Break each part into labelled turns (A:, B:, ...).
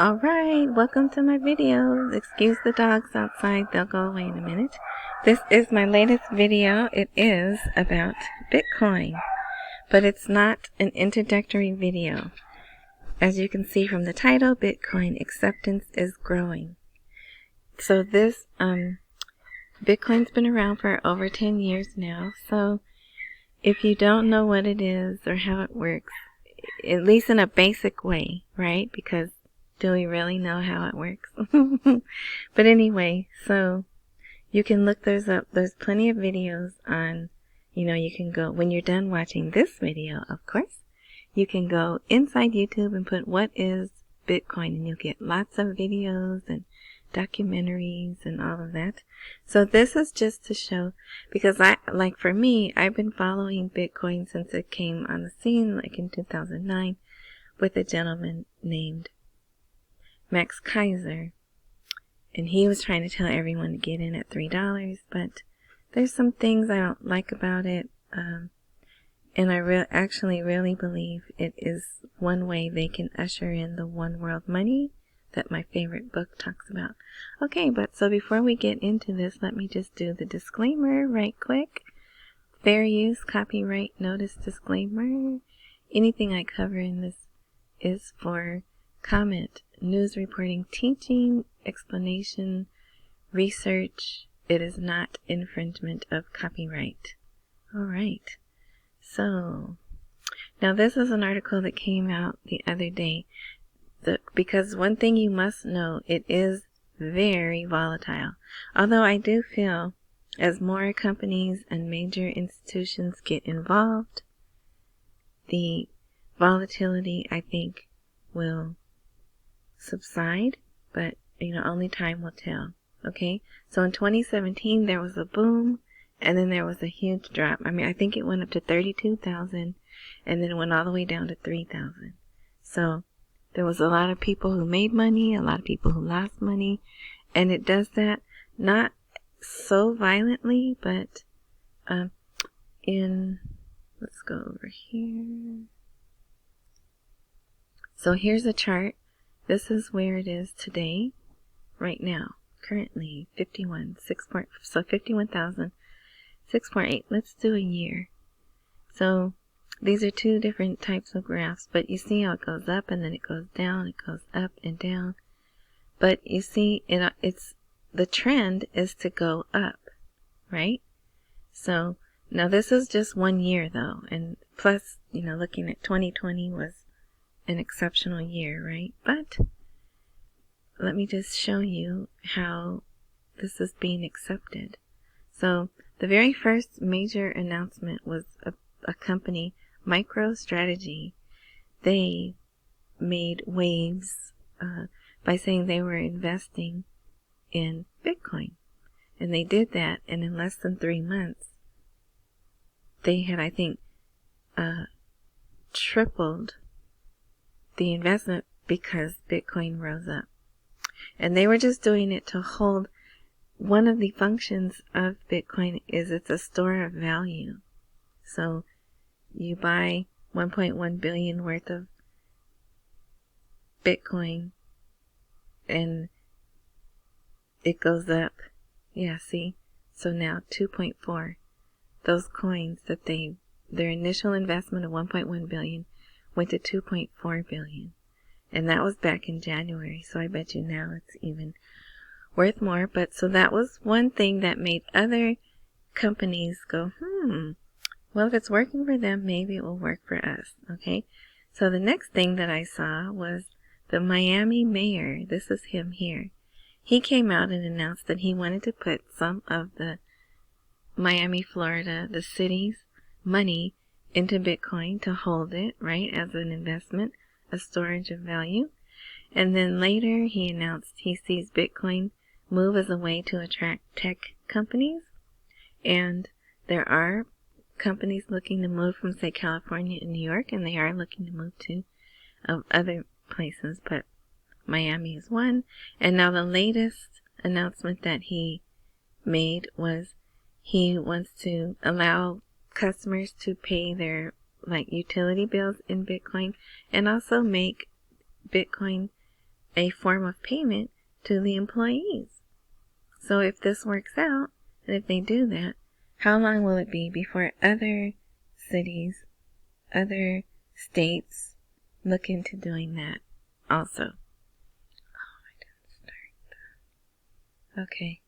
A: Alright, welcome to my video. Excuse the dogs outside, they'll go away in a minute. This is my latest video. It is about Bitcoin, but it's not an introductory video. As you can see from the title, Bitcoin acceptance is growing. So this, Bitcoin's been around for over 10 years now, so if you don't know what it is or how it works, at least in a basic way, right? Because do we really know how it works? But anyway, so you can look those up. There's plenty of videos on, you can go, when you're done watching this video, of course, you can go inside YouTube and put what is Bitcoin, and you'll get lots of videos and documentaries and all of that. So this is just to show, because for me, I've been following Bitcoin since it came on the scene, like in 2009, with a gentleman named Max Kaiser, and he was trying to tell everyone to get in at $3, but there's some things I don't like about it, and I actually really believe it is one way they can usher in the one world money that my favorite book talks about. Okay, but so before we get into this, let me just do the disclaimer right quick. Fair use, copyright notice disclaimer. Anything I cover in this is for comment, news reporting, teaching, explanation, research. It is not infringement of copyright. Alright, so now this is an article that came out the other day. Because one thing you must know, it is very volatile. Although I do feel as more companies and major institutions get involved, the volatility, I think, will subside, but only time will tell. Okay, so in 2017 there was a boom, and then there was a huge drop. I think it went up to 32,000, and then it went all the way down to 3,000. So there was a lot of people who made money, a lot of people who lost money, and it does that not so violently, but let's go over here. So here's a chart. This is where it is today, right now, currently 51,000, 6.8. Let's do a year. So these are two different types of graphs, but you see how it goes up and then it goes down, it goes up and down. But you see, it's the trend is to go up, right? So now this is just 1 year though, and plus, looking at 2020 was an exceptional year, right? But let me just show you how this is being accepted. So the very first major announcement was a company, MicroStrategy. They made waves by saying they were investing in Bitcoin. And they did that, and in less than 3 months, they had, I think, tripled the investment because Bitcoin rose up. And they were just doing it to hold. One of the functions of Bitcoin is it's a store of value. So you buy 1.1 billion worth of Bitcoin and it goes up. Yeah, see? So now 2.4. Those coins that their initial investment of 1.1 billion went to 2.4 billion. And that was back in January. So I bet you now it's even worth more. But so that was one thing that made other companies go, well, if it's working for them, maybe it will work for us. Okay. So the next thing that I saw was the Miami mayor. This is him here. He came out and announced that he wanted to put some of the Miami, Florida, the city's money into Bitcoin to hold it, right, as an investment, a storage of value. And then later he announced he sees Bitcoin move as a way to attract tech companies. And there are companies looking to move from, say, California and New York, and they are looking to move to other places, but Miami is one. And now the latest announcement that he made was he wants to allow customers to pay their utility bills in Bitcoin, and also make Bitcoin a form of payment to the employees. So if this works out, and if they do that, how long will it be before other cities, other states look into doing that also? Oh, I didn't start that. Okay.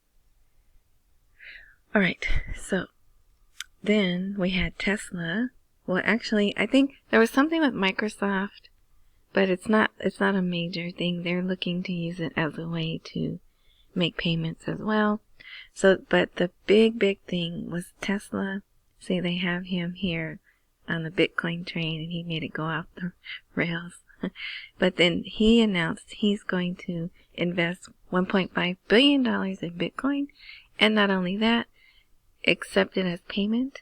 A: Alright, so then we had Tesla. Well, actually, I think there was something with Microsoft, but it's not a major thing. They're looking to use it as a way to make payments as well. So, but the big thing was Tesla. See, they have him here on the Bitcoin train, and he made it go off the rails. But then he announced he's going to invest $1.5 billion in Bitcoin, and not only that, accept it as payment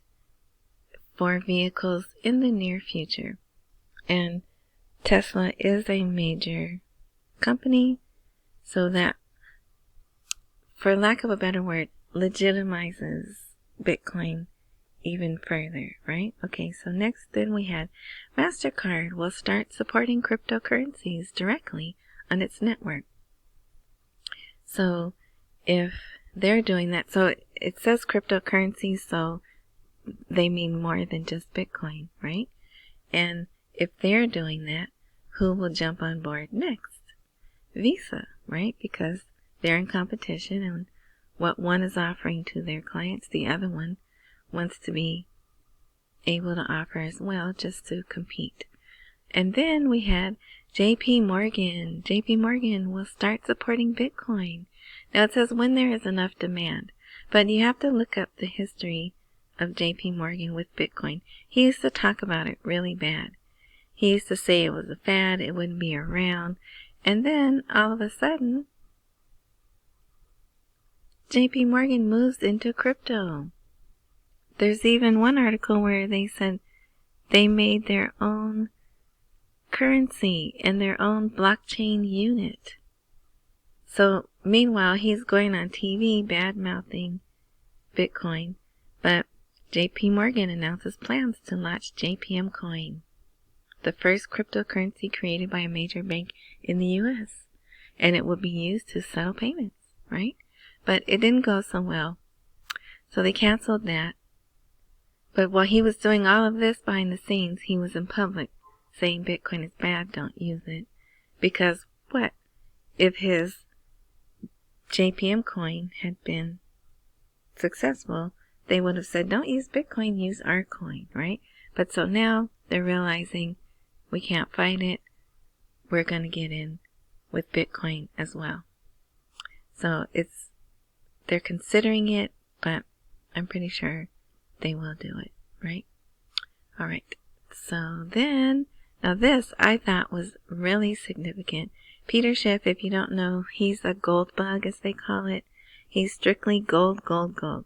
A: for vehicles in the near future. And Tesla is a major company, so that, for lack of a better word, legitimizes Bitcoin even further, right? Okay, so next then we had MasterCard will start supporting cryptocurrencies directly on its network. So if they're doing that, so it says cryptocurrencies, so they mean more than just Bitcoin, right? And if they're doing that, who will jump on board next? Visa, right? Because they're in competition, and what one is offering to their clients, the other one wants to be able to offer as well, just to compete. And then we had JP Morgan. JP Morgan will start supporting Bitcoin. Now it says when there is enough demand, but you have to look up the history of JP Morgan with Bitcoin. He used to talk about it really bad. He used to say it was a fad, it wouldn't be around, and then all of a sudden, JP Morgan moves into crypto. There's even one article where they said they made their own currency and their own blockchain unit. So, meanwhile, he's going on TV bad-mouthing Bitcoin, but JP Morgan announces plans to launch JPM Coin, the first cryptocurrency created by a major bank in the U.S., and it will be used to settle payments, right? But it didn't go so well, so they canceled that. But while he was doing all of this behind the scenes, he was in public saying Bitcoin is bad, don't use it. Because what? If his JPM coin had been successful, they would have said, don't use Bitcoin, use our coin, right? But so now they're realizing we can't fight it. We're going to get in with Bitcoin as well. So they're considering it, but I'm pretty sure they will do it, right? Alright, so then, now this I thought was really significant. Peter Schiff, if you don't know, he's a gold bug, as they call it. He's strictly gold, gold, gold.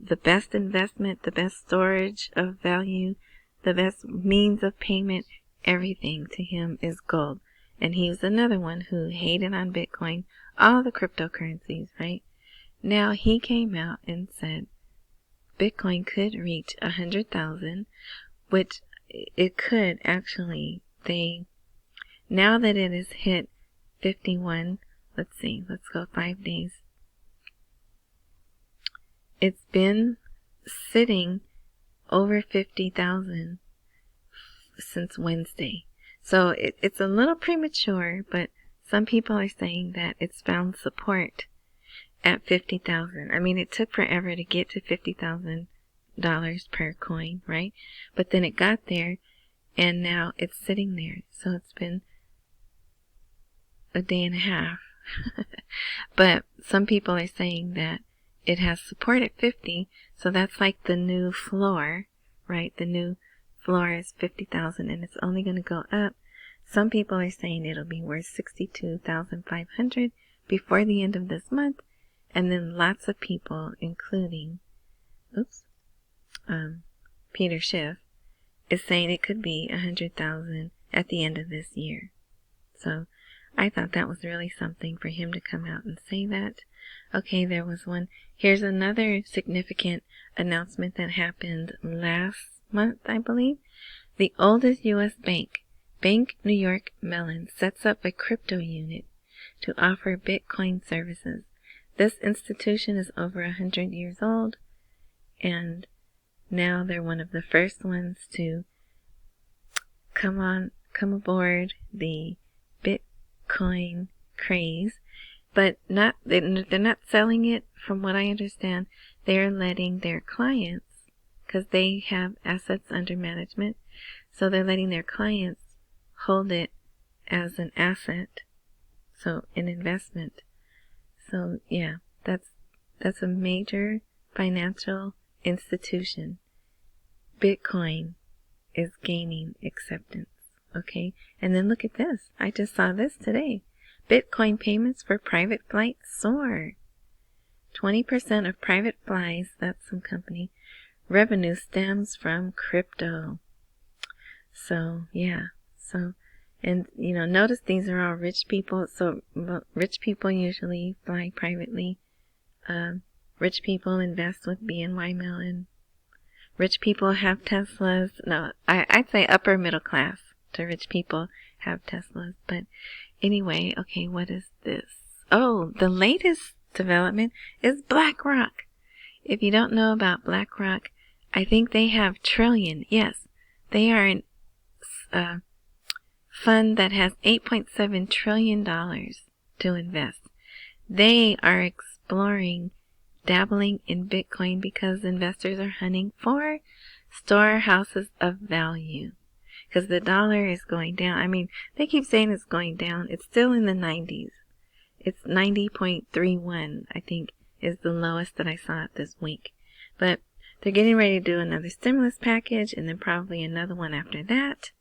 A: The best investment, the best storage of value, the best means of payment, everything to him is gold. And he was another one who hated on Bitcoin, all the cryptocurrencies, right? Now he came out and said Bitcoin could reach 100,000, which it could actually. Now that it has hit 51, let's see, let's go 5 days. It's been sitting over 50,000 since Wednesday. So it's a little premature, but some people are saying that it's found support at 50,000. I mean, it took forever to get to $50,000 per coin, right? But then it got there, and now it's sitting there. So it's been a day and a half. But some people are saying that it has support at 50, so that's like the new floor, right? The new floor is 50,000, and it's only going to go up. Some people are saying it'll be worth 62,500 before the end of this month, and then lots of people, including, Peter Schiff, is saying it could be 100,000 at the end of this year. So I thought that was really something for him to come out and say that. Okay, there was one. Here's another significant announcement that happened last month, I believe. The oldest U.S. bank, BNY Mellon, sets up a crypto unit to offer Bitcoin services. This institution is over 100 years old, and now they're one of the first ones to come aboard the Bitcoin craze, but they're not selling it. From what I understand, they're letting their clients, because they have assets under management, so they're letting their clients hold it as an asset, so an investment. So yeah, that's a major financial institution. Bitcoin is gaining acceptance. Okay, and then look at this. I just saw this today. Bitcoin payments for private flights soar. 20% of private flights, that's some company, revenue stems from crypto. So, yeah. So, and, notice these are all rich people. So, rich people usually fly privately. Rich people invest with BNY Mellon. Rich people have Teslas. No, I'd say upper middle class to rich people have Teslas. But anyway, okay, what is this? Oh, the latest development is BlackRock. If you don't know about BlackRock, I think they have trillion. Yes, they are a fund that has $8.7 trillion to invest. They are exploring dabbling in Bitcoin because investors are hunting for storehouses of value. Because the dollar is going down. I mean, they keep saying it's going down. It's still in the 90s. It's 90.31, I think, is the lowest that I saw this week. But they're getting ready to do another stimulus package and then probably another one after that.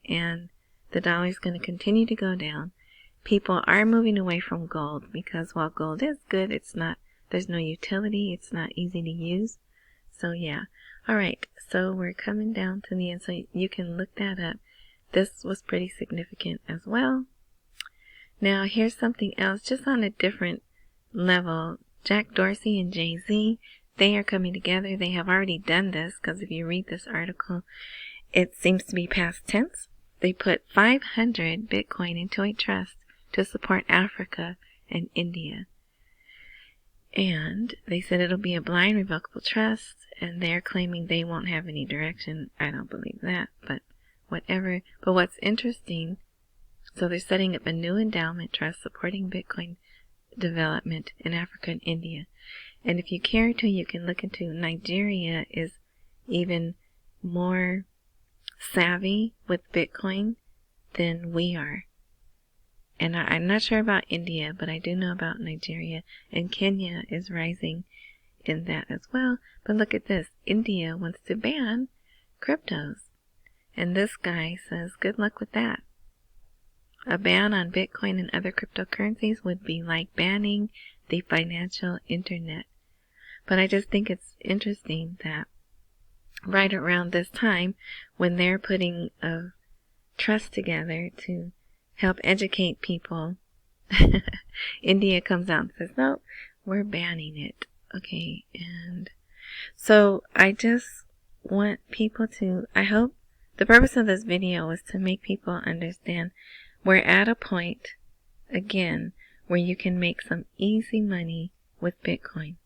A: And the dollar's going to continue to go down. People are moving away from gold because while gold is good, there's no utility. It's not easy to use. So yeah. Alright, so we're coming down to the end. So you can look that up. This was pretty significant as well. Now, here's something else, just on a different level. Jack Dorsey and Jay-Z, they are coming together. They have already done this, because if you read this article, it seems to be past tense. They put 500 Bitcoin into a trust to support Africa and India. And they said it'll be a blind revocable trust, and they're claiming they won't have any direction. I don't believe that, but whatever. But what's interesting, so they're setting up a new endowment trust supporting Bitcoin development in Africa and India. And if you care to, you can look into Nigeria is even more savvy with Bitcoin than we are. And I'm not sure about India, but I do know about Nigeria. And Kenya is rising in that as well. But look at this. India wants to ban cryptos. And this guy says, good luck with that. A ban on Bitcoin and other cryptocurrencies would be like banning the financial internet. But I just think it's interesting that right around this time, when they're putting a trust together to help educate people, India comes out and says, no, we're banning it. Okay, and so I just want people to, I hope the purpose of this video is to make people understand we're at a point, again, where you can make some easy money with Bitcoin.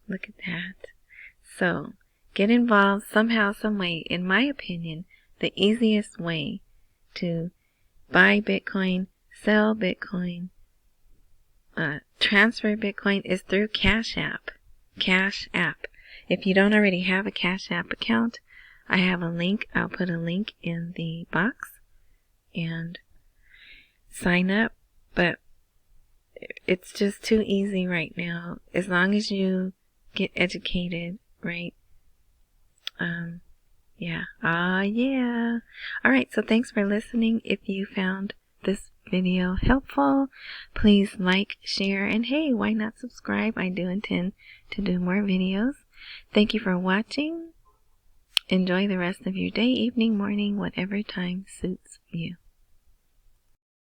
A: Look at that. So, get involved somehow, some way. In my opinion, the easiest way to buy Bitcoin, sell Bitcoin, transfer Bitcoin is through Cashapp. Cashapp. If you don't already have a Cashapp account, I have a link. I'll put a link in the box and sign up. But it's just too easy right now. As long as you get educated, right? Yeah. Yeah. Alright, so thanks for listening. If you found this video helpful, please like, share, and hey, why not subscribe? I do intend to do more videos. Thank you for watching. Enjoy the rest of your day, evening, morning, whatever time suits you.